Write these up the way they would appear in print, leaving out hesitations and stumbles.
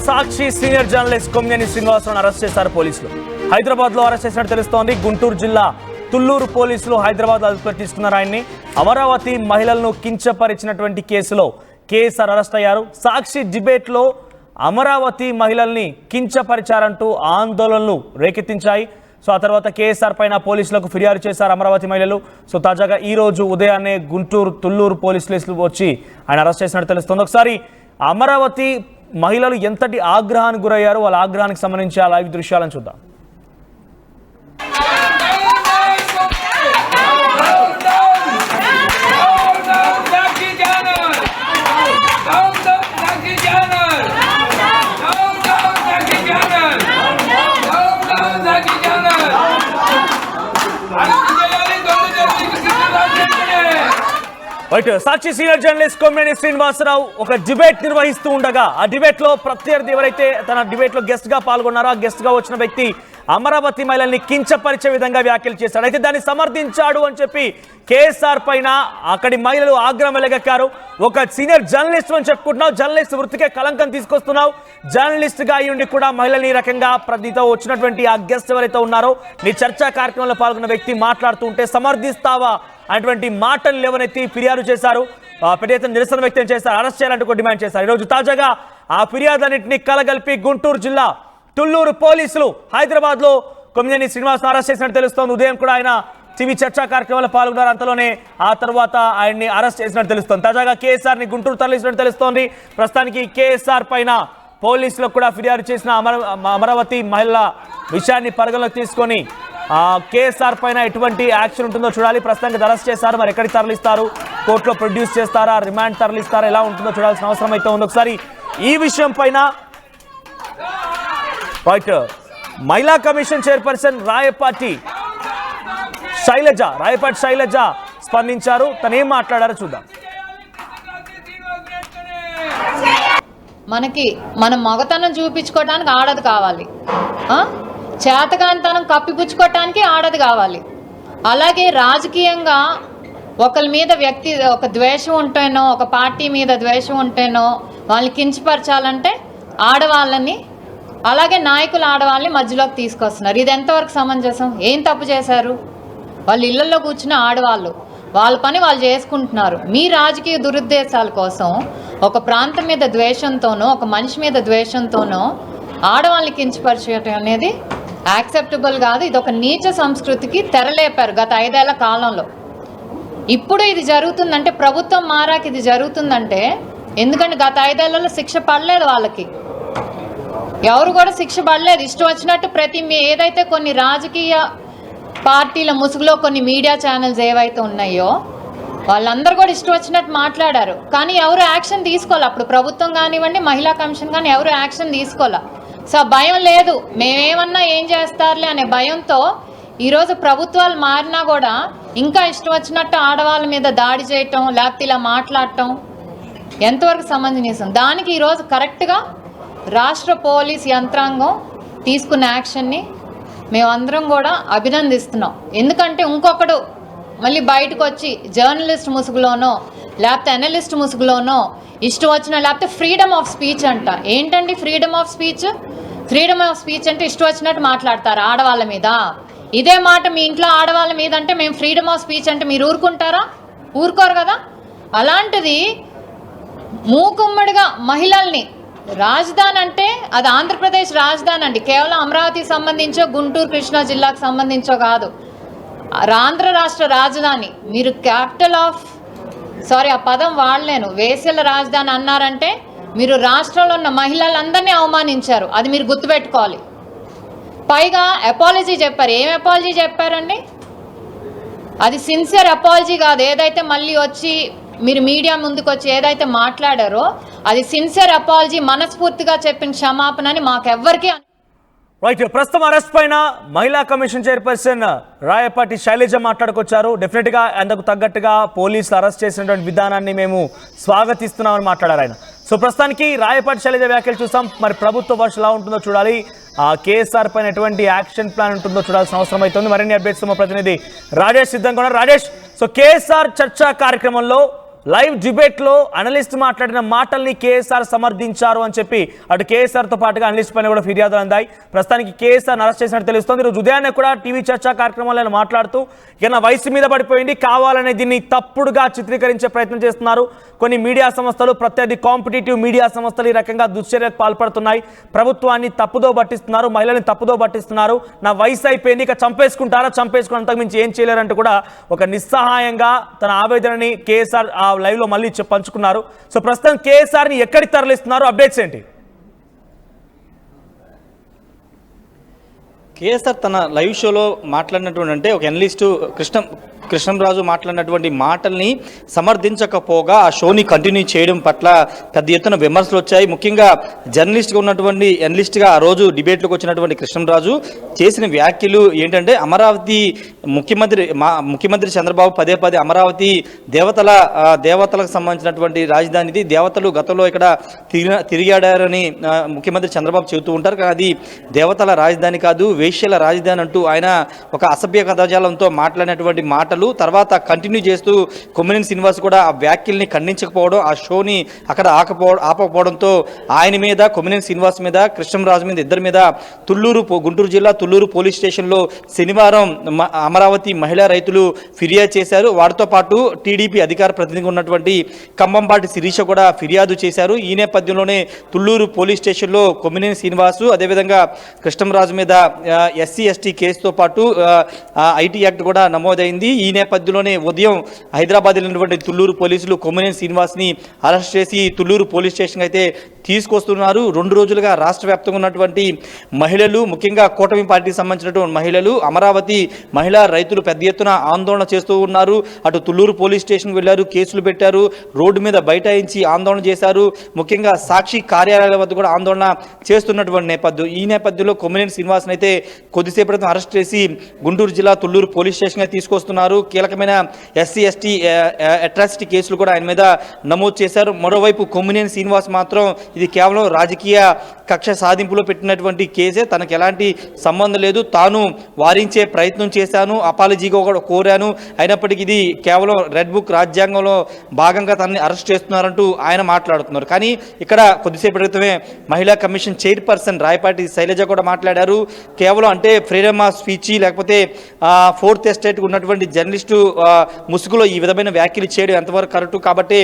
సాక్షి senior journalist Kommineni శ్రీనివాసరావును arrest చేశారు పోలీసులు. హైదరాబాద్ లో అరెస్ట్ చేసినట్టు తెలుస్తోంది. గుంటూరు జిల్లా తుళ్లూరు పోలీసులు హైదరాబాద్ అదుపులోకి తీసుకున్నారు ఆయన్ని. అమరావతి మహిళలను కించపరిచినటువంటి కేసులో కేఎస్ఆర్ అరెస్ట్ అయ్యారు. సాక్షి డిబేట్ లో అమరావతి మహిళల్ని కించపరిచారంటూ ఆందోళనలు రేకెత్తించాయి. సో ఆ తర్వాత కేఎస్ఆర్ పైన పోలీసులకు ఫిర్యాదు చేశారు అమరావతి మహిళలు. సో తాజాగా ఈ రోజు ఉదయాన్నే గుంటూరు తుళ్లూరు పోలీసులు వచ్చి ఆయన అరెస్ట్ చేసినట్టు తెలుస్తోంది. ఒకసారి అమరావతి మహిళలు ఎంతటి ఆగ్రహానికి గురయ్యారు, వాళ్ళ ఆగ్రహానికి సంబంధించి ఆ లైవ్ దృశ్యాలను చూద్దాం. సాక్షి సీనియర్ జర్నలిస్ట్ కొమ్మినేని శ్రీనివాసరావు ఒక డిబేట్ నిర్వహిస్తూ ఉండగా ఆ డిబేట్ లో ప్రత్యర్థి ఎవరైతే తన డిబేట్ లో గెస్ట్ గా పాల్గొన్నారో ఆ గెస్ట్ గా వచ్చిన వ్యక్తి అమరావతి మహిళల్ని కించపరిచే విధంగా వ్యాఖ్యలు చేశాడు. అయితే దాన్ని సమర్థించాడు అని చెప్పి కేఎస్ఆర్ పైన అక్కడి మహిళలు ఆగ్రహం వెలగక్కారు. ఒక సీనియర్ జర్నలిస్ట్ అని చెప్పుకుంటున్నావు, జర్నలిస్ట్ వృత్తికే కలంకం తీసుకొస్తున్నావు, జర్నలిస్ట్ గా అయ్యుండి కూడా మహిళల్ని రకంగా ప్రతితో వచ్చినటువంటి ఆ గెస్ట్ ఎవరైతే ఉన్నారో నీ చర్చా కార్యక్రమంలో పాల్గొన్న వ్యక్తి మాట్లాడుతూ ఉంటే సమర్థిస్తావా అటువంటి మాటలు లేవనెత్తి ఫిర్యాదు చేశారు. పెద్ద ఎత్తున నిరసన వ్యక్తం చేశారు, అరెస్ట్ చేయాలంటూ డిమాండ్ చేశారు. ఈరోజు తాజాగా ఆ ఫిర్యాదులన్నింటినీ కలగలిపి గుంటూరు జిల్లా తుళ్లూరు పోలీసులు హైదరాబాద్ లో కొమ్మినేని శ్రీనివాస్ అరెస్ట్ చేసినట్టు తెలుస్తోంది. ఉదయం కూడా ఆయన టీవీ చర్చా కార్యక్రమంలో పాల్గొన్నారు. అంతలోనే ఆ తర్వాత ఆయన్ని అరెస్ట్ చేసినట్టు తెలుస్తోంది. తాజాగా కేఎస్ఆర్ ని గుంటూరు తరలిసినట్టు తెలుస్తోంది. ప్రస్తుతానికి కేఎస్ఆర్ పైన పోలీసులకు కూడా ఫిర్యాదు చేసిన అమరావతి మహిళల విషయాన్ని పరిగణలోకి తీసుకొని కేఎస్ఆర్ పైన ఎటువంటి యాక్షన్ ఉంటుందో చూడాలి. ప్రస్తుతానికి అరెస్ట్ చేశారు, మరి ఎక్కడికి తరలిస్తారు, కోర్టులో ప్రొడ్యూస్ చేస్తారా, రిమాండ్ తరలిస్తారా, ఎలా ఉంటుందో చూడాల్సిన అవసరం అయితే ఉంది. ఒకసారి ఈ విషయం పైన మహిళా కమిషన్ చైర్పర్సన్ రాయపాటి శైలజ స్పందించారు. తను ఏం మాట్లాడారో చూద్దాం. మన మగతనం చూపించుకోవడానికి ఆడది కావాలి, చేతకాంతనం కప్పిపుచ్చుకోవటానికి ఆడది కావాలి. అలాగే రాజకీయంగా ఒకరి మీద ఒక ద్వేషం ఉంటేనో, ఒక పార్టీ మీద ద్వేషం ఉంటేనో వాళ్ళని కించపరచాలంటే ఆడవాళ్ళని, అలాగే నాయకులు ఆడవాళ్ళని మధ్యలోకి తీసుకొస్తున్నారు. ఇది ఎంతవరకు సమంజసం? ఏం తప్పు చేశారు? వాళ్ళు ఇళ్లలో కూర్చున్న ఆడవాళ్ళు వాళ్ళ పని వాళ్ళు చేసుకుంటున్నారు. మీ రాజకీయ దురుద్దేశాల కోసం ఒక ప్రాంతం మీద ద్వేషంతోనో, ఒక మనిషి మీద ద్వేషంతోనో ఆడవాళ్ళని కించపరచడం అనేది యాక్సెప్టబుల్ కాదు. ఇది ఒక నీచ సంస్కృతికి తెరలేపారు గత 5 ఏళ్ల కాలంలో. ఇప్పుడు ఇది జరుగుతుందంటే, ప్రభుత్వం మారాక ఇది జరుగుతుందంటే, ఎందుకంటే గత 5 ఏళ్లలో శిక్ష పడలేదు, వాళ్ళకి ఎవరు కూడా శిక్ష పడలేదు. ఇష్టం వచ్చినట్టు ఏదైతే కొన్ని రాజకీయ పార్టీల ముసుగులో కొన్ని మీడియా ఛానల్స్ ఏవైతే ఉన్నాయో వాళ్ళందరూ కూడా ఇష్టం వచ్చినట్టు మాట్లాడారు. కానీ ఎవరు యాక్షన్ తీసుకోవాలి. అప్పుడు ప్రభుత్వం కానివ్వండి, మహిళా కమిషన్ కానీ ఎవరు యాక్షన్ తీసుకోవాలి. సో భయం లేదు, మేమేమన్నా ఏం చేస్తారులే అనే భయంతో ఈరోజు ప్రభుత్వాలు మారినా కూడా ఇంకా ఇష్టం వచ్చినట్టు ఆడవాళ్ళ మీద దాడి చేయటం, లేకపోతే ఇలా మాట్లాడటం ఎంతవరకు సమంజసం? దానికి ఈరోజు కరెక్ట్గా రాష్ట్ర పోలీస్ యంత్రాంగం తీసుకున్న యాక్షన్ని మేమందరం కూడా అభినందిస్తున్నాం. ఎందుకంటే ఇంకొకడు మళ్ళీ బయటకు వచ్చి జర్నలిస్ట్ ముసుగులోనో, లేకపోతే అనలిస్ట్ ముసుగులోనో ఇష్టం వచ్చిన, లేకపోతే ఫ్రీడమ్ ఆఫ్ స్పీచ్ అంట. ఏంటండి freedom of speech? Freedom of speech అంటే ఇష్టం వచ్చినట్టు మాట్లాడతారు ఆడవాళ్ళ మీద. ఇదే మాట మీ ఇంట్లో ఆడవాళ్ళ మీద అంటే మేము ఫ్రీడమ్ ఆఫ్ స్పీచ్ అంటే మీరు ఊరుకుంటారా? ఊరుకోరు కదా. అలాంటిది మూకుమ్మడిగా మహిళల్ని, రాజధాని అంటే అది ఆంధ్రప్రదేశ్ రాజధాని అండి, కేవలం అమరావతికి సంబంధించో గుంటూరు కృష్ణా జిల్లాకు సంబంధించో కాదు, ఆంధ్ర రాష్ట్ర రాజధాని. మీరు ఆ పదం వాడలేను, వేశ్యల రాజధాని అన్నారంటే మీరు రాష్ట్రంలో ఉన్న మహిళలందరినీ అవమానించారు. అది మీరు గుర్తుపెట్టుకోవాలి. పైగా అపాలజీ చెప్పారు. ఏం అపాలజీ చెప్పారండి? అది సిన్సియర్ అపాలజీ కాదు. ఏదైతే మళ్ళీ వచ్చి మీరు మీడియా ముందుకు వచ్చి ఏదైతే మాట్లాడారో అది సిన్సియర్ అపాలజీ, మనస్ఫూర్తిగా చెప్పిన క్షమాపణ అని మాకెవ్వరికి. ప్రస్తుతం అరెస్ట్ పైన మహిళా కమిషన్ చైర్పర్సన్ రాయపాటి శైలజ మాట్లాడుకొచ్చారు. డెఫినెట్ గా అందుకు తగ్గట్టుగా పోలీసులు అరెస్ట్ చేసినటువంటి విధానాన్ని మేము స్వాగతిస్తున్నామని మాట్లాడారు ఆయన. సో ప్రస్తుతానికి రాయపాటి శైలజ వ్యాఖ్యలు చూసాం. మరి ప్రభుత్వ భాష ఎలా ఉంటుందో చూడాలి, కేఎస్ఆర్ పైన ఎటువంటి యాక్షన్ ప్లాన్ ఉంటుందో చూడాల్సిన అవసరం అవుతుంది. మరిన్ని అప్డేట్స్ మా ప్రతినిధి రాజేష్ సిద్ధంగా ఉన్నారు. రాజేష్, సో కేఎస్ఆర్ చర్చా కార్యక్రమంలో లైవ్ డిబేట్లో అనలిస్ట్ మాట్లాడిన మాటల్ని కేఎస్ఆర్ సమర్థించారు అని చెప్పి అటు కేఎస్ఆర్తో పాటుగా అనలిస్ట్ పైన కూడా ఫిర్యాదులు అందాయి. ప్రస్తుతానికి కేఎస్ఆర్ అరెస్ట్ చేసినట్టు తెలుస్తోంది. ఈరోజు ఉదయాన్నే కూడా టీవీ చర్చా కార్యక్రమంలో ఆయన మాట్లాడుతూ ఇక నా వయసు మీద పడిపోయింది, కావాలనే దీన్ని తప్పుడుగా చిత్రీకరించే ప్రయత్నం చేస్తున్నారు. కొన్ని మీడియా సంస్థలు, ప్రత్యర్థి కాంపిటేటివ్ మీడియా సంస్థలు ఈ రకంగా దుశ్చర్యకు పాల్పడుతున్నాయి. ప్రభుత్వాన్ని తప్పుదో పట్టిస్తున్నారు, మహిళల్ని తప్పుదో పట్టిస్తున్నారు. నా వయసు అయిపోయింది, ఇక చంపేసుకుంటారా, చంపేసుకున్నంతకు మించి ఏం చేయలేరంటూ కూడా ఒక నిస్సహాయంగా తన ఆవేదనని కేఎస్ఆర్ ఆ లైవ్లో మళ్ళీ పంచుకున్నారు. సో ప్రస్తుతం కేఎస్ఆర్ని ఎక్కడికి తరలిస్తున్నారు, అప్డేట్స్ ఏంటి? కేఎస్ఆర్ తన లైవ్ షోలో మాట్లాడినటువంటి అంటే ఒక ఎనలిస్టు కృష్ణంరాజు మాట్లాడినటువంటి మాటల్ని సమర్థించకపోగా ఆ షోని కంటిన్యూ చేయడం పట్ల పెద్ద ఎత్తున విమర్శలు వచ్చాయి. ముఖ్యంగా జర్నలిస్ట్గా ఉన్నటువంటి ఎనలిస్ట్గా ఆ రోజు డిబేట్లోకి వచ్చినటువంటి కృష్ణంరాజు చేసిన వ్యాఖ్యలు ఏంటంటే అమరావతి ముఖ్యమంత్రి చంద్రబాబు పదే అమరావతి దేవతలకు సంబంధించినటువంటి రాజధానిది, దేవతలు గతంలో ఇక్కడ తిరిగాడారని ముఖ్యమంత్రి చంద్రబాబు చెబుతూ ఉంటారు. కానీ అది దేవతల రాజధాని కాదు, వేశ్యల రాజధాని అంటూ ఆయన ఒక అసభ్య పదజాలంతో మాట్లాడినటువంటి మాటలు తర్వాత కంటిన్యూ చేస్తూ కొమ్మినేని శ్రీనివాస్ కూడా ఆ వ్యాఖ్యల్ని ఖండించకపోవడం, ఆ షోని అక్కడ ఆపకపోవడంతో ఆయన మీద, కొమ్మినేని శ్రీనివాస్ మీద, కృష్ణంరాజు మీద, ఇద్దరి మీద గుంటూరు జిల్లా తుళ్ళూరు పోలీస్ స్టేషన్లో శనివారం అమరావతి మహిళా రైతులు ఫిర్యాదు చేశారు. వారితో పాటు టీడీపీ అధికార ప్రతినిధిగా ఉన్నటువంటి కంబంపాటి శిరీష కూడా ఫిర్యాదు చేశారు. ఈ నేపథ్యంలోనే తుళ్ళూరు పోలీస్ స్టేషన్లో కొమ్మినేని శ్రీనివాసు అదేవిధంగా కృష్ణంరాజు మీద ఎస్సీ ఎస్టీ కేసుతో పాటు ఐటీ యాక్ట్ కూడా నమోదైంది. ఈ నేపథ్యంలోనే ఉదయం హైదరాబాద్ వెళ్ళినటువంటి తుళ్ళూరు పోలీసులు కొమ్మినేని శ్రీనివాస్ని అరెస్ట్ చేసి తుళ్ళూరు పోలీస్ స్టేషన్ అయితే తీసుకొస్తున్నారు. 2 రోజులుగా రాష్ట్ర వ్యాప్తంగా ఉన్నటువంటి మహిళలు, ముఖ్యంగా కూటమి పార్టీకి సంబంధించినటువంటి మహిళలు, అమరావతి మహిళా రైతులు పెద్ద ఎత్తున ఆందోళన చేస్తూ ఉన్నారు. అటు తుళ్ళూరు పోలీస్ స్టేషన్కి వెళ్ళారు, కేసులు పెట్టారు, రోడ్డు మీద బైఠాయించి ఆందోళన చేశారు. ముఖ్యంగా సాక్షి కార్యాలయాల వద్ద కూడా ఆందోళన చేస్తున్నటువంటి నేపథ్యం. ఈ నేపథ్యంలో కొమ్మినేని శ్రీనివాస్ని అయితే కొద్దిసేపు క్రితం అరెస్ట్ చేసి గుంటూరు జిల్లా తుళ్ళూరు పోలీస్ స్టేషన్గా తీసుకొస్తున్నారు. కీలకమైన ఎస్సీ ఎస్టీ అట్రాసిటీ కేసులు కూడా ఆయన మీద నమోదు చేశారు. మరోవైపు కొమ్మినేని శ్రీనివాస్ మాత్రం ఇది కేవలం రాజకీయ కక్ష సాధింపులో పెట్టినటువంటి కేసే, తనకు ఎలాంటి సంబంధం లేదు, తాను వారించే ప్రయత్నం చేశాను, అపాలజీగా కూడా కోరాను, అయినప్పటికీ ఇది కేవలం రెడ్ బుక్ రాజ్యాంగంలో భాగంగా తనని అరెస్ట్ చేస్తున్నారంటూ ఆయన మాట్లాడుతున్నారు. కానీ ఇక్కడ కొద్దిసేపు క్రితమే మహిళా కమిషన్ చైర్పర్సన్ రాయపాటి శైలజ కూడా మాట్లాడారు. కేవలం అంటే ఫ్రీడమ్ ఆఫ్ స్పీచ్ లేకపోతే 4th ఎస్టేట్ ఉన్నటువంటి జర్నలిస్టు ముసుగులో ఈ విధమైన వ్యాఖ్యలు చేయడం ఎంతవరకు కరెక్ట్, కాబట్టి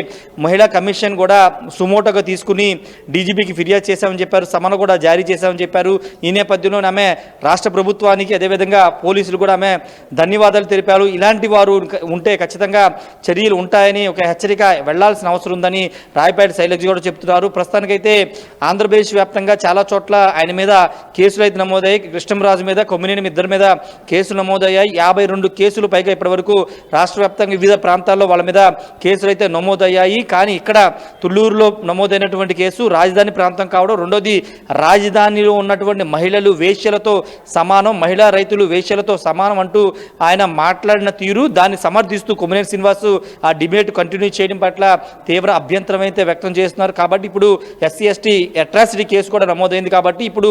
మహిళా కమిషన్ కూడా సుమోటోగా తీసుకుని డీజీపీకి ఫిర్యాదు చేశామని చెప్పారు, సమన కూడా జారీ చేశామని చెప్పారు. ఈ నేపథ్యంలో ఆమె రాష్ట్ర ప్రభుత్వానికి అదేవిధంగా పోలీసులు కూడా ఆమె ధన్యవాదాలు తెలిపారు. ఇలాంటి వారు ఉంటే ఖచ్చితంగా చర్యలు ఉంటాయని ఒక హెచ్చరిక వెళ్లాల్సిన అవసరం ఉందని రాయపాటి శైలజ కూడా చెప్తున్నారు. ప్రస్తుతానికైతే ఆంధ్రప్రదేశ్ వ్యాప్తంగా చాలా చోట్ల ఆయన మీద కేసులు అయితే నమోదయ్యాయి. కృష్ణంరాజు మీద, కొమ్మినేని ఇద్దరి మీద కేసులు నమోదయ్యాయి. 52 కేసులు పైగా ఇప్పటివరకు రాష్ట్ర వ్యాప్తంగా వివిధ ప్రాంతాల్లో వాళ్ళ మీద కేసులు అయితే నమోదయ్యాయి. కానీ ఇక్కడ తుళ్ళూరులో నమోదైనటువంటి కేసు రాజధాని ప్రాంతం కావడం, రెండోది రాజధానిలో ఉన్నటువంటి మహిళలు వేశ్యలతో సమానం, మహిళా రైతులు వేశ్యలతో సమానం అంటూ ఆయన మాట్లాడిన తీరు, దాన్ని సమర్థిస్తూ కొమ్మినేని శ్రీనివాస్ ఆ డిబేట్ కంటిన్యూ చేయడం పట్ల తీవ్ర అభ్యంతరం అయితే వ్యక్తం చేస్తున్నారు. కాబట్టి ఇప్పుడు ఎస్సీ ఎస్టీ అట్రాసిటీ కేసు కూడా నమోదైంది. కాబట్టి ఇప్పుడు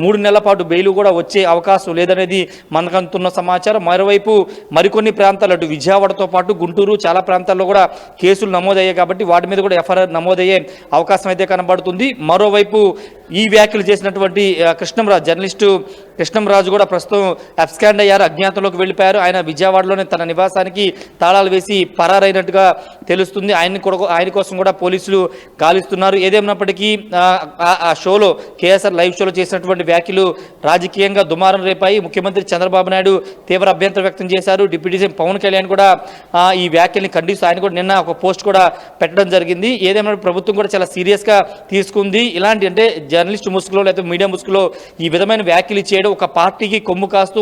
3 నెలల పాటు బెయిల్ కూడా వచ్చే అవకాశం లేదనేది మనకు అందుతున్న సమాచారం. మరోవైపు మరికొన్ని ప్రాంతాలు అటు విజయవాడతో పాటు గుంటూరు చాలా ప్రాంతాల్లో కూడా కేసులు నమోదయ్యాయి. కాబట్టి వాటి మీద కూడా ఎఫ్ఐఆర్ నమోదయ్యే అవకాశం అయితే కనబడుతుంది. మరోవైపు ఈ వ్యాఖ్యలు చేసినటువంటి జర్నలిస్టు కృష్ణంరాజు కూడా ప్రస్తుతం అబ్స్కాండ్ అయ్యారు, అజ్ఞాతంలోకి వెళ్ళిపోయారు. ఆయన విజయవాడలోనే తన నివాసానికి తాళాలు వేసి పరారైనట్టుగా తెలుస్తుంది. ఆయన కోసం కూడా పోలీసులు గాలిస్తున్నారు. ఏదేమైనప్పటికీ ఆ షోలో కేఎస్ఆర్ లైవ్ షోలో చేసినటువంటి వ్యాఖ్యలు రాజకీయంగా దుమారం రేపాయి. ముఖ్యమంత్రి చంద్రబాబు నాయుడు తీవ్ర అభ్యంతరం వ్యక్తం చేశారు. డిప్యూటీ సీఎం పవన్ కళ్యాణ్ కూడా ఈ వ్యాఖ్యల్ని ఖండిస్తూ ఆయన కూడా నిన్న ఒక పోస్ట్ కూడా పెట్టడం జరిగింది. ఏదేమైనా ప్రభుత్వం కూడా చాలా సీరియస్గా తీసుకుంది. ఇలాంటి అంటే జర్నలిస్ట్ ముసుగులో లేదా మీడియా ముసుగులో ఈ విధమైన వ్యాఖ్యలు చేయడం ఒక పార్టీకి కొమ్ము కాస్తూ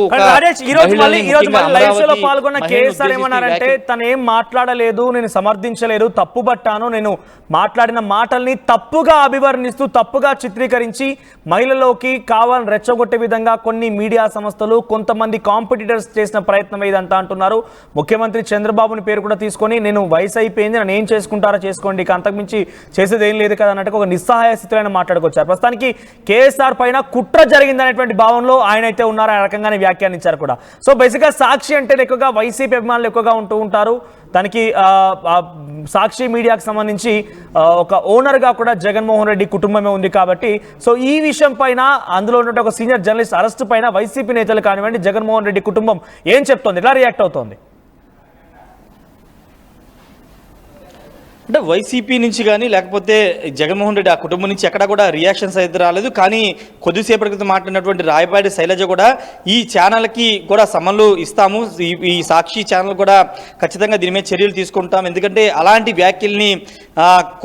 పాల్గొన్న కేసీఆర్ ఏమన్నారంటే తను ఏం మాట్లాడలేదు, నేను సమర్థించలేదు, తప్పుబట్టాను, నేను మాట్లాడిన మాటల్ని తప్పుగా అభివర్ణిస్తూ తప్పుగా చిత్రీకరించి మహిళలోకి కావాలని రెచ్చగొట్టే విధంగా కొన్ని మీడియా సంస్థలు కొంతమంది కాంపిటీటర్స్ చేసిన ప్రయత్నం ఇదంతా అంటున్నారు. ముఖ్యమంత్రి చంద్రబాబుని పేరు కూడా తీసుకొని నేను వయసు అయిపోయింది, నన్ను ఏం చేసుకుంటారో చేసుకోండి, ఇక అంతకుమించి చేసేది ఏం లేదు కదా అన్నట్టు ఒక నిస్సహాయ స్థితిలో మాట్లాడుకొచ్చారు. మొత్తానికి కేఎస్ఆర్ పైన కుట్ర జరిగిందనేటువంటి భావంలో ఆయన అయితే ఉన్నారు, ఆ రకంగానే వ్యాఖ్యానించారు కూడా. సో బేసిక్గా సాక్షి అంటే ఎక్కువగా వైసీపీ అభిమానులు ఎక్కువగా ఉంటూ ఉంటారు. దానికి సాక్షి మీడియాకు సంబంధించి ఒక ఓనర్గా కూడా జగన్మోహన్ రెడ్డి కుటుంబమే ఉంది కాబట్టి సో ఈ విషయం పైన అందులో ఉన్న ఒక సీనియర్ జర్నలిస్ట్ అరెస్ట్ పైన వైసీపీ నేతలు కానివ్వండి, జగన్మోహన్ రెడ్డి కుటుంబం ఏం చెప్తోంది, ఎలా రియాక్ట్ అవుతోంది? అంటే వైసీపీ నుంచి కానీ లేకపోతే జగన్మోహన్ రెడ్డి ఆ కుటుంబం నుంచి ఎక్కడ కూడా రియాక్షన్స్ అయితే రాలేదు. కానీ కొద్దిసేపటి క్రితం మాట్లాడినటువంటి రాయపాటి శైలజ కూడా ఈ ఛానల్కి కూడా సమన్లు ఇస్తాము, ఈ సాక్షి ఛానల్ కూడా ఖచ్చితంగా దీని మీద చర్యలు తీసుకుంటాం, ఎందుకంటే అలాంటి వ్యాఖ్యల్ని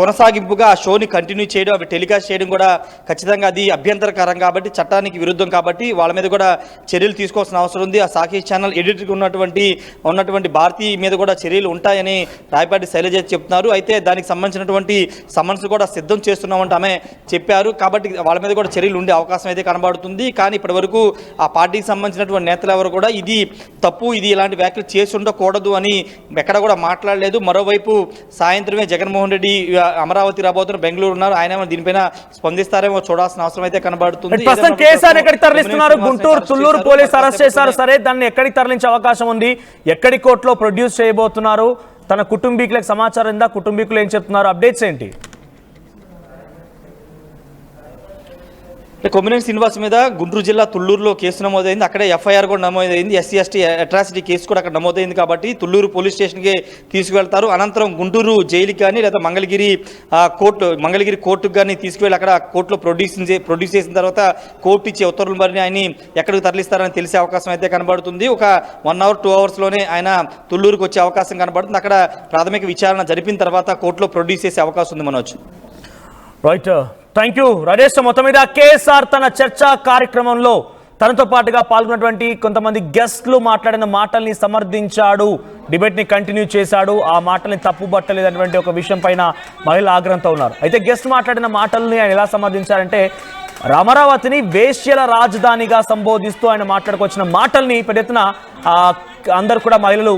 కొనసాగింపుగా ఆ షోని కంటిన్యూ చేయడం, అవి టెలికాస్ట్ చేయడం కూడా ఖచ్చితంగా అది అభ్యంతరకరం కాబట్టి, చట్టానికి విరుద్ధం కాబట్టి వాళ్ళ మీద కూడా చర్యలు తీసుకోవాల్సిన అవసరం ఉంది. ఆ సాక్షి ఛానల్ ఎడిటర్కి ఉన్నటువంటి భారతి మీద కూడా చర్యలు ఉంటాయని రాయపాటి శైలజ చెప్తున్నారు. అయితే దానికి సంబంధించినటువంటి సమన్స్ కూడా సిద్ధం చేస్తున్నామంటే ఆమె చెప్పారు. కాబట్టి వాళ్ళ మీద కూడా చర్యలు ఉండే అవకాశం అయితే కనబడుతుంది. కానీ ఇప్పటి వరకు ఆ పార్టీకి సంబంధించినటువంటి నేతలు ఎవరు కూడా ఇది తప్పు, ఇది ఇలాంటి వ్యాఖ్యలు చేసి ఉండకూడదు అని ఎక్కడ కూడా మాట్లాడలేదు. మరోవైపు సాయంత్రమే జగన్మోహన్ రెడ్డి అమరావతి రాబోతున్న బెంగళూరు ఉన్నారు, ఆయన దీనిపైన స్పందిస్తారేమో చూడాల్సిన అవసరం అయితే కనబడుతుంది. ఎక్కడికి తరలిస్తున్నారు? గుంటూరు తుళ్లూరు పోలీసు అరెస్ట్ చేశారు, సరే దాన్ని ఎక్కడికి తరలించే అవకాశం ఉంది? ఎక్కడి కోర్టులో ప్రొడ్యూస్ చేయబోతున్నారు? తన కుటుంబీకులకు సమాచారం ఉందా? కుటుంబీకులు ఏం చెప్తున్నారు? అప్డేట్స్ ఏంటి? కొమ్మినేని శ్రీనివాస్ మీద గుంటూరు జిల్లా తుళ్లూరులో కేసు నమోదైంది. అక్కడే ఎఫ్ఐఆర్ కూడా నమోదైంది. ఎస్సీ ఎస్టీ అట్రాసిటీ కేసు కూడా అక్కడ నమోదైంది కాబట్టి తుళ్లూరు పోలీస్ స్టేషన్కి తీసుకువెళ్తారు. అనంతరం గుంటూరు జైలుకి కానీ లేదా మంగళగిరి కోర్టుకు కానీ తీసుకువెళ్ళి అక్కడ కోర్టులో ప్రొడ్యూస్ చేసిన తర్వాత కోర్టు ఇచ్చే ఉత్తర్వులు మరిని ఆయన ఎక్కడికి తరలిస్తారని తెలిసే అవకాశం అయితే కనబడుతుంది. ఒక 1 hour 2 hours ఆయన తుళ్లూరుకు వచ్చే అవకాశం కనబడుతుంది. అక్కడ ప్రాథమిక విచారణ జరిపిన తర్వాత కోర్టులో ప్రొడ్యూస్ చేసే అవకాశం ఉంది. Manoj, right, thank you Rajesh. మొత్తం మీద కేఎస్ఆర్ తన చర్చా కార్యక్రమంలో తనతో పాటుగా పాల్గొన్నటువంటి కొంతమంది గెస్ట్లు మాట్లాడిన మాటల్ని సమర్థించాడు, డిబేట్ని కంటిన్యూ చేశాడు, ఆ మాటల్ని తప్పుబట్టలేదటువంటి ఒక విషయం పైన మహిళలు ఆగ్రహంతో ఉన్నారు. అయితే గెస్ట్ మాట్లాడిన మాటల్ని ఆయన ఎలా సమర్థించారంటే అమరావతిని వేశ్యల రాజధానిగా సంబోధిస్తూ ఆయన మాట్లాడుకొచ్చిన మాటల్ని పెద్ద ఎత్తున అందరు కూడా మహిళలు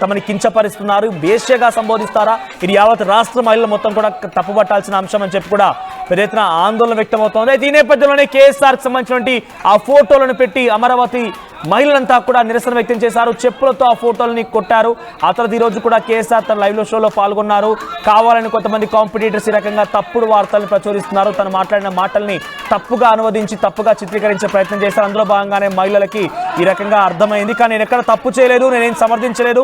తమని కించపరుస్తున్నారు. వేశ్యగా సంబోధిస్తారా, ఇది యావత్ రాష్ట్ర మహిళలు మొత్తం కూడా తప్పుపట్టాల్సిన అంశం అని చెప్పి కూడా పెద్ద ఎత్తున ఆందోళన వ్యక్తమవుతోంది. అయితే ఈ నేపథ్యంలోనే కేఎస్ఆర్కి సంబంధించినటువంటి ఆ ఫోటోలను పెట్టి అమరావతి మహిళలంతా కూడా నిరసన వ్యక్తం చేశారు. చెప్పులతో ఆ ఫోటోలని కొట్టారు. ఆ తర్వాత ఈరోజు కూడా కేఎస్ఆర్ తన లైవ్లో షోలో పాల్గొన్నారు. కావాలని కొంతమంది కాంపిటీటర్స్ ఈ రకంగా తప్పుడు వార్తలను ప్రచురిస్తున్నారు, తను మాట్లాడిన మాటల్ని తప్పుగా అనువదించి తప్పుగా చిత్రీకరించే ప్రయత్నం చేశారు. అందులో భాగంగానే మహిళలకి ఈ రకంగా అర్థమైంది. కానీ నేను ఎక్కడ తప్పు చేయలేదు, నేనేం సమర్థించలేదు,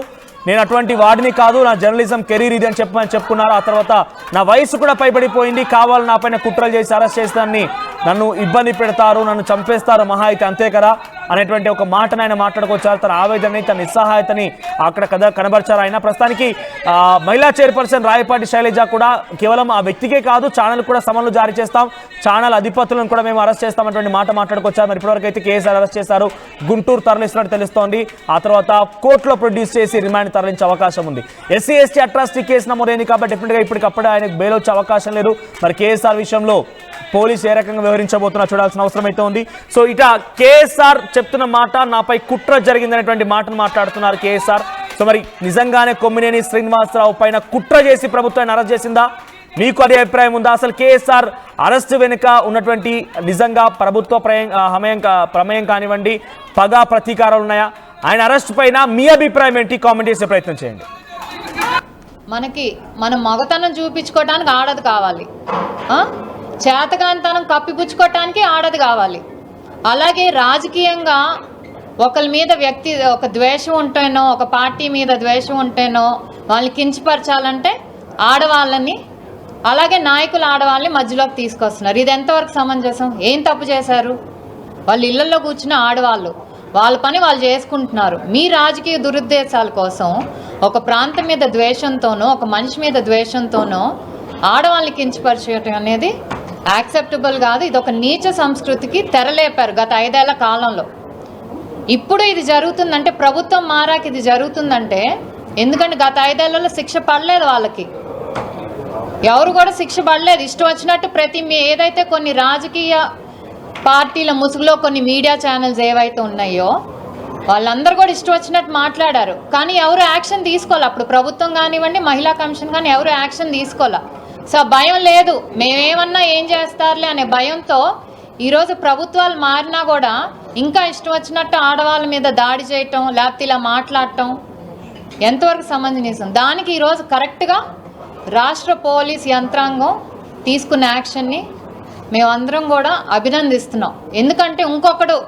నేను అటువంటి వాడిని కాదు, నా జర్నలిజం కెరీర్ ఇది అని చెప్పుకున్నారు. ఆ తర్వాత నా వయసు కూడా పైబడిపోయింది, కావాలని నా పైన కుట్రలు చేసి అరెస్ట్ చేస్తానని నన్ను ఇబ్బంది పెడతారు, నన్ను చంపేస్తారు మహా అయితే అంతే కదా అనేటువంటి ఒక మాటను ఆయన మాట్లాడుకొచ్చారు. తన ఆవేదనని, తన నిస్సహాయతని అక్కడ కనబరిచారు ఆయన. ప్రస్తుతానికి మహిళా చైర్పర్సన్ రాయపాటి శైలజ కూడా కేవలం ఆ వ్యక్తికే కాదు, ఛానల్ కూడా సమన్లు జారీ చేస్తాం, ఛానల్ అధిపతులను కూడా మేము అరెస్ట్ చేస్తామనేటువంటి మాట మాట్లాడుకొచ్చారు. మరి ఇప్పటివరకు అయితే కేఎస్ఆర్ అరెస్ట్ చేశారు, గుంటూరు తరలిస్తున్నట్టు తెలుస్తోంది. ఆ తర్వాత కోర్టులో ప్రొడ్యూస్ చేసి రిమాండ్ తరలించే అవకాశం ఉంది. ఎస్సీ ఎస్టీ అట్రాసిటీ కేసు నమోదైంది కాబట్టి డెఫినెట్గా ఇప్పటికప్పుడే ఆయనకు బెయిల్ వచ్చే అవకాశం లేదు. మరి కేఎస్ఆర్ విషయంలో పోలీసు ఏ రకంగా వ్యవహరించబోతున్నా చూడాల్సిన అవసరం అయితే ఉంది. సో ఇట కేఎస్ఆర్ చెప్తున్న మాట, నాపై కుట్ర జరిగిందనేటువంటి మాటను మాట్లాడుతున్నారు కేఎస్ఆర్. సో మరి నిజంగానే కొమ్మినేని శ్రీనివాసరావు పైన కుట్ర చేసి ప్రభుత్వాన్ని అరెస్ట్ చేసిందా? మీకు అదే అభిప్రాయం ఉందా? అసలు కేఎస్ఆర్ అరెస్ట్ వెనుక ఉన్నటువంటి నిజంగా ప్రభుత్వ ప్రమేయం కానివ్వండి, పగా ప్రతీకారాలు ఉన్నాయా? ఆయన అరెస్ట్ పైన మీ అభిప్రాయం ఏంటి? కామెంట్ చేసే ప్రయత్నం చేయండి. మన మగతనం చూపించుకోవడానికి ఆడది కావాలి, చేతకాంతనం కప్పిపుచ్చుకోవటానికి ఆడది కావాలి. అలాగే రాజకీయంగా ఒకరి మీద ఒక ద్వేషం ఉంటేనో, ఒక పార్టీ మీద ద్వేషం ఉంటేనో వాళ్ళని కించపరచాలంటే ఆడవాళ్ళని, అలాగే నాయకులు ఆడవాళ్ళని మధ్యలోకి తీసుకొస్తున్నారు. ఇది ఎంతవరకు సమంజసం? ఏం తప్పు చేశారు? వాళ్ళు ఇళ్లలో కూర్చున్న ఆడవాళ్ళు వాళ్ళ పని వాళ్ళు చేసుకుంటున్నారు. మీ రాజకీయ దురుద్దేశాల కోసం ఒక ప్రాంతం మీద ద్వేషంతోనో, ఒక మనిషి మీద ద్వేషంతోనో ఆడవాళ్ళని కించపరిచేయటం అనేది యాక్సెప్టబుల్ కాదు. ఇది ఒక నీచ సంస్కృతికి తెరలేపారు గత 5 ఏళ్ల కాలంలో. ఇప్పుడు ఇది జరుగుతుందంటే, ప్రభుత్వం మారాక ఇది జరుగుతుందంటే, ఎందుకంటే గత 5 ఏళ్లలో శిక్ష పడలేదు, వాళ్ళకి ఎవరు కూడా శిక్ష పడలేదు. ఇష్టం వచ్చినట్టు ఏదైతే కొన్ని రాజకీయ పార్టీల ముసుగులో కొన్ని మీడియా ఛానల్స్ ఏవైతే ఉన్నాయో వాళ్ళందరూ కూడా ఇష్టం వచ్చినట్టు మాట్లాడారు. కానీ ఎవరు యాక్షన్ తీసుకోవాలి. అప్పుడు ప్రభుత్వం కానివ్వండి, మహిళా కమిషన్ కానీ ఎవరు యాక్షన్ తీసుకోవాలి. సో భయం లేదు, మేమేమన్నా ఏం చేస్తారులే అనే భయంతో ఈరోజు ప్రభుత్వాలు మారినా కూడా ఇంకా ఇష్టం వచ్చినట్టు ఆడవాళ్ళ మీద దాడి చేయటం, లేకపోతే ఇలా మాట్లాడటం ఎంతవరకు సమంజసం? దానికి ఈరోజు కరెక్ట్గా రాష్ట్ర పోలీస్ యంత్రాంగం తీసుకున్న యాక్షన్ని మేమందరం కూడా అభినందిస్తున్నాం. ఎందుకంటే ఇంకొకడు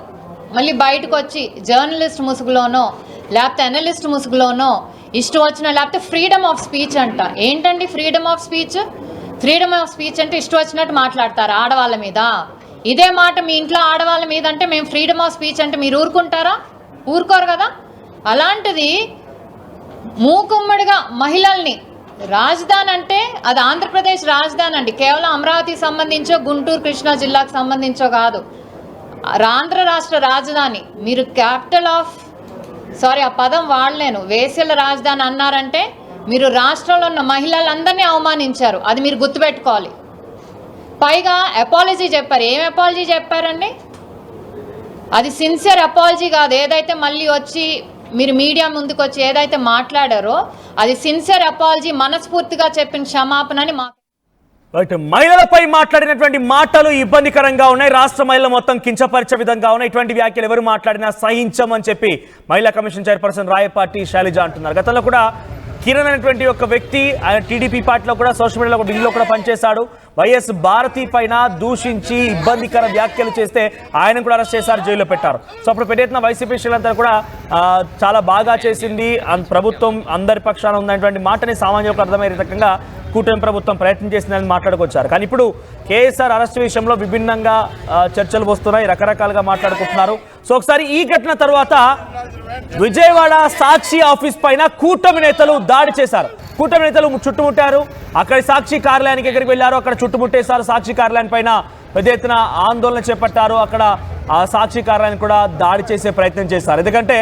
మళ్ళీ బయటకు వచ్చి జర్నలిస్ట్ ముసుగులోనో లేకపోతే అనలిస్ట్ ముసుగులోనో ఇష్టం వచ్చిన, లేకపోతే ఫ్రీడమ్ ఆఫ్ స్పీచ్ అంట. ఏంటండి freedom of speech? Freedom of speech అంటే ఇష్టం వచ్చినట్టు మాట్లాడతారు ఆడవాళ్ళ మీద. ఇదే మాట మీ ఇంట్లో ఆడవాళ్ళ మీద అంటే మేము ఫ్రీడమ్ ఆఫ్ స్పీచ్ అంటే మీరు ఊరుకుంటారా? ఊరుకోరు కదా. అలాంటిది మూకుమ్మడిగా మహిళల్ని, రాజధాని అంటే అది ఆంధ్రప్రదేశ్ రాజధాని అండి, కేవలం అమరావతికి సంబంధించో గుంటూరు కృష్ణా జిల్లాకు సంబంధించో కాదు, ఆంధ్ర రాష్ట్ర రాజధాని. మీరు క్యాపిటల్ ఆఫ్ ఆ పదం వాడలేను, వేశ్యల రాజధాని అన్నారంటే మీరు రాష్ట్రంలో ఉన్న మహిళలందరినీ అవమానించారు. అది మీరు గుర్తుపెట్టుకోవాలి. పైగా అపాలజీ చెప్పారు. ఏం అపాలజీ చెప్పారండి? అది సిన్సియర్ అపాలజీ కాదు. ఏదైతే మళ్ళీ వచ్చి మీరు మీడియా ముందుకు వచ్చి ఏదైతే మాట్లాడారో అది సిన్సియర్ అపాలజీ, మనస్ఫూర్తిగా చెప్పిన క్షమాపణ అని మా మహిళలపై మాట్లాడినటువంటి మాటలు ఇబ్బందికరంగా ఉన్నాయి. రాష్ట్ర మహిళలు మొత్తం కించపరిచే విధంగా ఉన్నాయి. ఇటువంటి వ్యాఖ్యలు ఎవరు మాట్లాడినా సహించమని చెప్పి మహిళా కమిషన్ చైర్పర్సన్ రాయపాటి శైలజ అంటున్నారు. గతంలో కూడా కిరణ్ అనేటువంటి ఒక వ్యక్తి ఆయన టీడీపీ పార్టీలో కూడా సోషల్ మీడియాలో వింగ్లో కూడా పనిచేశాడు. వైఎస్ భారతి పైన దూషించి ఇబ్బందికర వ్యాఖ్యలు చేస్తే ఆయన కూడా అరెస్ట్ చేశారు, జైల్లో పెట్టారు. సో అప్పుడు పెద్దెత్తున వైసీపీ శ్రేణులంతా కూడా చాలా బాగా చేసింది, ప్రభుత్వం అందరి పక్షాన ఉన్నటువంటి మాటని సామాన్యులకు అర్థమయ్యే రకంగా కూటమి ప్రభుత్వం ప్రయత్నం చేసిందని మాట్లాడుకొచ్చారు. కానీ ఇప్పుడు కేఎస్ఆర్ అరెస్ట్ విషయంలో విభిన్నంగా చర్చలు వస్తున్నాయి, రకరకాలుగా మాట్లాడుకుంటున్నారు. సో ఒకసారి ఈ ఘటన తర్వాత విజయవాడ సాక్షి ఆఫీస్ పైన కూటమి నేతలు దాడి చేశారు. కూటమి నేతలు చుట్టుముట్టారు. అక్కడ సాక్షి కార్యాలయానికి ఎక్కడికి వెళ్ళారు, అక్కడ చుట్టుముట్టేశారు. సాక్షి కార్యాలయం పైన పెద్ద ఎత్తున ఆందోళన చేపట్టారు. అక్కడ ఆ సాక్షి కార్యాలయాన్ని కూడా దాడి చేసే ప్రయత్నం చేశారు. ఎందుకంటే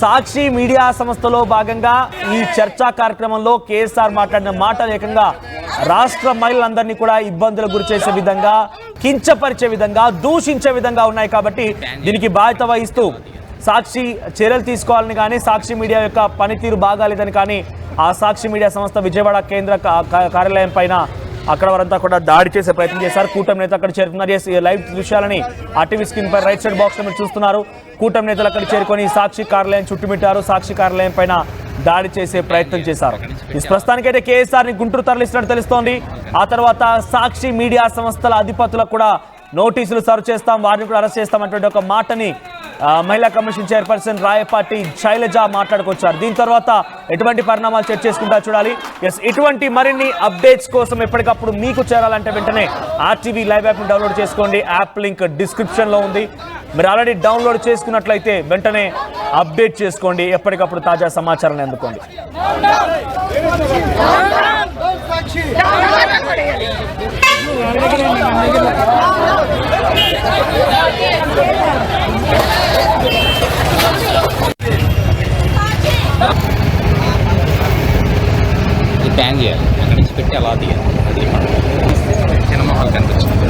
సాక్షి మీడియా సంస్థలో భాగంగా ఈ చర్చా కార్యక్రమంలో కేఎస్ఆర్ మాట్లాడిన మాటలు ఏకంగా రాష్ట్ర మహిళలందరినీ కూడా ఇబ్బందులకు గురి చేసే విధంగా, కించపరిచే విధంగా, దూషించే విధంగా ఉన్నాయి. కాబట్టి దీనికి బాధ్యత వహిస్తూ సాక్షి చర్యలు తీసుకోవాలని కానీ, సాక్షి మీడియా యొక్క పనితీరు బాగాలేదని కానీ ఆ సాక్షి మీడియా సంస్థ విజయవాడ కేంద్ర కార్యాలయం పైన అక్కడ వారంతా కూడా దాడి చేసే ప్రయత్నం చేశారు. కూటమి నేత అక్కడ చేరుకున్నారు. లైవ్ దృశ్యాలని ఆర్టీవీ స్క్రీన్ పై రైట్ సైడ్ బాక్స్ లో మీరు చూస్తున్నారు. కూటమి నేతలు అక్కడ చేరుకొని సాక్షి కార్యాలయం చుట్టుమిట్టారు. సాక్షి కార్యాలయం పైన దాడి చేసే ప్రయత్నం చేశారు. ప్రస్తుతానికైతే కేఎస్ఆర్ ని గుంటూరు తరలిస్తున్నట్టు తెలుస్తోంది. ఆ తర్వాత సాక్షి మీడియా సంస్థల అధిపతులకు కూడా నోటీసులు సర్వ్ చేస్తాం, వారిని కూడా అరెస్ట్ చేస్తామన్నటువంటి ఒక మాటని మహిళా కమిషన్ చైర్పర్సన్ రాయపాటి శైలజ మాట్లాడుకొచ్చారు. దీని తర్వాత ఎటువంటి పరిణామాలు చర్చ చేసుకుంటా చూడాలి. ఇటువంటి మరిన్ని అప్డేట్స్ కోసం ఎప్పటికప్పుడు మీకు చేరాలంటే వెంటనే ఆర్టీవీ లైవ్ యాప్ని డౌన్లోడ్ చేసుకోండి. యాప్ లింక్ డిస్క్రిప్షన్లో ఉంది. మీరు ఆల్రెడీ డౌన్లోడ్ చేసుకున్నట్లయితే వెంటనే అప్డేట్ చేసుకోండి, ఎప్పటికప్పుడు తాజా సమాచారాన్ని అందుకోండి. బ్యాన్ చేయాలి, అక్కడి నుంచి పెట్టి అలా తీయాలి. అది చిన్న మొక్కలు కనిపించింది.